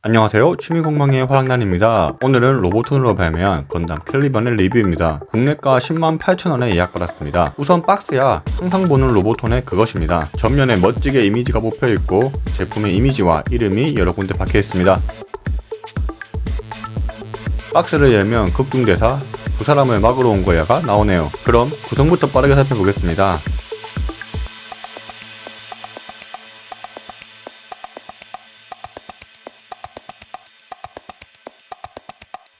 안녕하세요, 취미공방의 화랑단입니다. 오늘은 로보톤으로 발매한 건담 캘리번의 리뷰입니다. 국내가 108,000원에 예약받았습니다. 우선 박스야 항상 보는 로보톤의 그것입니다. 전면에 멋지게 이미지가 뽑혀있고 제품의 이미지와 이름이 여러 군데 박혀있습니다. 박스를 열면 극중대사 두 사람을 막으러 온 거야가 나오네요. 그럼 구성부터 빠르게 살펴보겠습니다.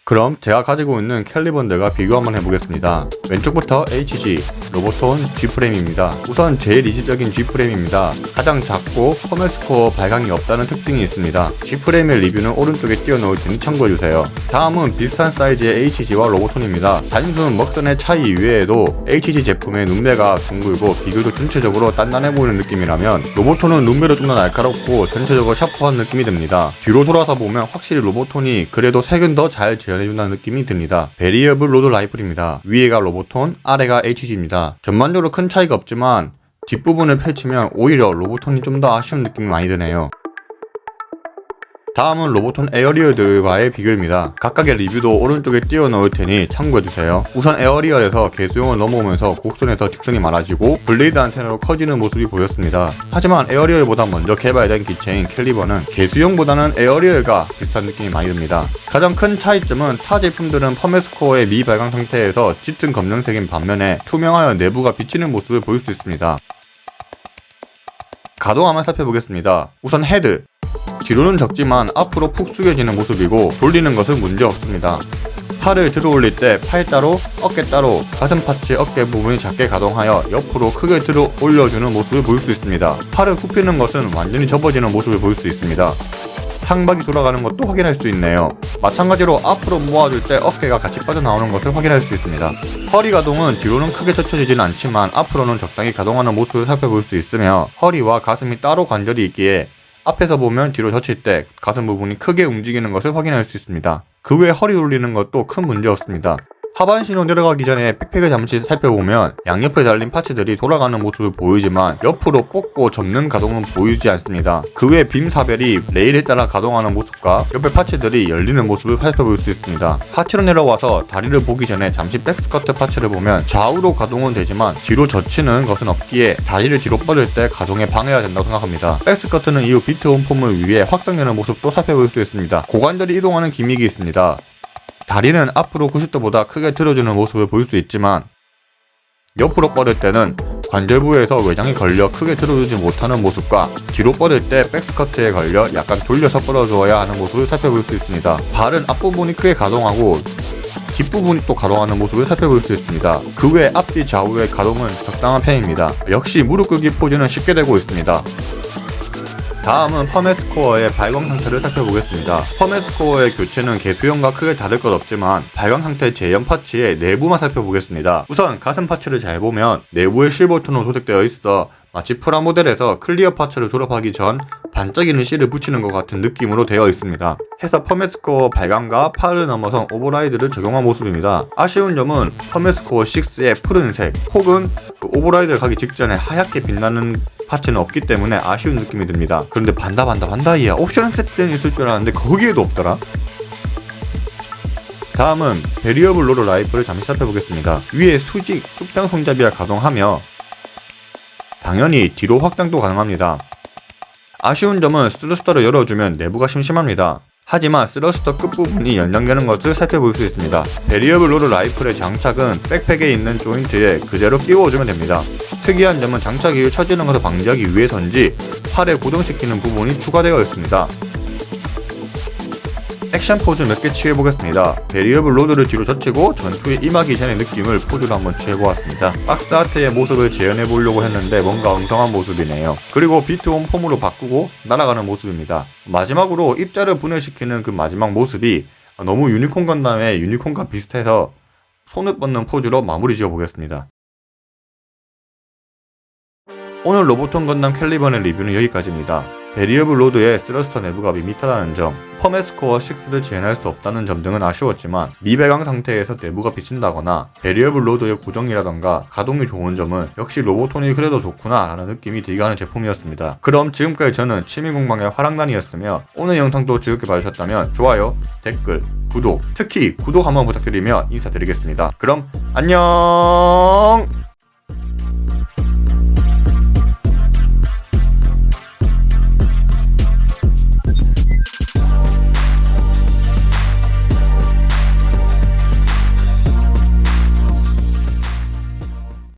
그럼 제가 가지고 있는 캘리번들과 비교 한번 해보겠습니다. 왼쪽부터 HG, 로보톤 G프레임입니다. 우선 제일 이지적인 G프레임입니다. 가장 작고 퍼멜스코어 발광이 없다는 특징이 있습니다. G프레임의 리뷰는 오른쪽에 띄워놓을 테니 참고해주세요. 다음은 비슷한 사이즈의 HG와 로보톤입니다. 단순 먹선의 차이 이외에도 HG 제품의 눈매가 둥글고 비교적 전체적으로 단단해 보이는 느낌이라면 로보톤은 눈매도 좀 더 날카롭고 전체적으로 샤프한 느낌이 듭니다. 뒤로 돌아서 보면 확실히 로보톤이 그래도 색은 더 잘 재현해준다는 느낌이 듭니다. 베리어블 로드 라이플입니다. 위에가 로보톤, 아래가 HG입니다. 전반적으로 큰 차이가 없지만 뒷부분을 펼치면 오히려 로보톤이 좀 더 아쉬운 느낌이 많이 드네요. 다음은 로보톤 에어리얼들과의 비교입니다. 각각의 리뷰도 오른쪽에 띄워 놓을 테니 참고해주세요. 우선 에어리얼에서 개수용을 넘어오면서 곡선에서 직선이 많아지고 블레이드 안테나로 커지는 모습이 보였습니다. 하지만 에어리얼보다 먼저 개발된 기체인 캘리번은 개수용보다는 에어리얼과 비슷한 느낌이 많이 듭니다. 가장 큰 차이점은 타 제품들은 퍼멜스코어의 미발광 상태에서 짙은 검정색인 반면에 투명하여 내부가 비치는 모습을 보일 수 있습니다. 가동함을 살펴보겠습니다. 우선 헤드 뒤로는 적지만 앞으로 푹 숙여지는 모습이고 돌리는 것은 문제없습니다. 팔을 들어 올릴 때 팔 따로, 어깨 따로 가슴 파츠 어깨 부분이 작게 가동하여 옆으로 크게 들어 올려주는 모습을 보일 수 있습니다. 팔을 굽히는 것은 완전히 접어지는 모습을 보일 수 있습니다. 상박이 돌아가는 것도 확인할 수 있네요. 마찬가지로 앞으로 모아줄 때 어깨가 같이 빠져나오는 것을 확인할 수 있습니다. 허리 가동은 뒤로는 크게 젖혀지진 않지만 앞으로는 적당히 가동하는 모습을 살펴볼 수 있으며 허리와 가슴이 따로 관절이 있기에 앞에서 보면 뒤로 젖힐 때 가슴 부분이 크게 움직이는 것을 확인할 수 있습니다. 그 외에 허리 돌리는 것도 큰 문제 없습니다. 하반신으로 내려가기 전에 백팩을 잠시 살펴보면 양옆에 달린 파츠들이 돌아가는 모습을 보이지만 옆으로 뽑고 접는 가동은 보이지 않습니다. 그 외 빔 사벨이 레일에 따라 가동하는 모습과 옆에 파츠들이 열리는 모습을 살펴볼 수 있습니다. 하체로 내려와서 다리를 보기 전에 잠시 백스커트 파츠를 보면 좌우로 가동은 되지만 뒤로 젖히는 것은 없기에 다리를 뒤로 뻗을 때 가동에 방해가 된다고 생각합니다. 백스커트는 이후 비트 홈폼을 위해 확장되는 모습도 살펴볼 수 있습니다. 고관절이 이동하는 기믹이 있습니다. 다리는 앞으로 90도보다 크게 들어주는 모습을 볼 수 있지만 옆으로 뻗을 때는 관절 부위에서 외장이 걸려 크게 들어주지 못하는 모습과 뒤로 뻗을 때 백스커트에 걸려 약간 돌려서 뻗어줘야 하는 모습을 살펴볼 수 있습니다. 발은 앞부분이 크게 가동하고 뒷부분이 또 가동하는 모습을 살펴볼 수 있습니다. 그 외 앞뒤 좌우의 가동은 적당한 편입니다. 역시 무릎 꿇기 포즈는 쉽게 되고 있습니다. 다음은 퍼멜스코어의 발광 상태를 살펴보겠습니다. 퍼멜스코어의 교체는 개수형과 크게 다를 것 없지만 발광 상태 재현 파츠의 내부만 살펴보겠습니다. 우선 가슴 파츠를 잘 보면 내부에 실버톤으로 도색되어 있어 마치 프라모델에서 클리어 파츠를 졸업하기 전 반짝이는 실을 붙이는 것 같은 느낌으로 되어 있습니다. 해서 퍼멜스코어 발광과 팔을 넘어선 오버라이드를 적용한 모습입니다. 아쉬운 점은 퍼멜스코어 6의 푸른색 혹은 그 오버라이드를 가기 직전에 하얗게 빛나는 파츠는 없기 때문에 아쉬운 느낌이 듭니다. 그런데 반다이야 옵션 세트는 있을 줄 알았는데 거기에도 없더라. 다음은 베리어블 로드 라이플을 잠시 살펴보겠습니다. 위에 수직 뚝딱 손잡이가 가동하며 당연히 뒤로 확장도 가능합니다. 아쉬운 점은 스러스터를 열어주면 내부가 심심합니다. 하지만 스러스터 끝부분이 연장되는 것을 살펴볼 수 있습니다. 베리어블 로드 라이플의 장착은 백팩에 있는 조인트에 그대로 끼워주면 됩니다. 특이한 점은 장착 이후 처지는 것을 방지하기 위해서인지 팔에 고정시키는 부분이 추가되어 있습니다. 액션 포즈 몇 개 취해보겠습니다. 베리어블 로드를 뒤로 젖히고 전투에 임하기 전의 느낌을 포즈로 한번 취해보았습니다. 박스 아트의 모습을 재현해보려고 했는데 뭔가 엉성한 모습이네요. 그리고 비트 온 폼으로 바꾸고 날아가는 모습입니다. 마지막으로 입자를 분해시키는 그 마지막 모습이 너무 유니콘 건담의 유니콘과 비슷해서 손을 뻗는 포즈로 마무리 지어보겠습니다. 오늘 로보톤 건담 캘리번의 리뷰는 여기까지입니다. 베리어블 로드의 스러스터 내부가 밋밋하다는 점, 퍼메스코어 6를 지원할 수 없다는 점 등은 아쉬웠지만 미배강 상태에서 내부가 비친다거나 베리어블 로드의 고정이라던가 가동이 좋은 점은 역시 로보톤이 그래도 좋구나 라는 느낌이 들게 하는 제품이었습니다. 그럼 지금까지 저는 취미공방의 화랑단이었으며 오늘 영상도 즐겁게 봐주셨다면 좋아요, 댓글, 구독, 특히 구독 한번 부탁드리며 인사드리겠습니다. 그럼 안녕.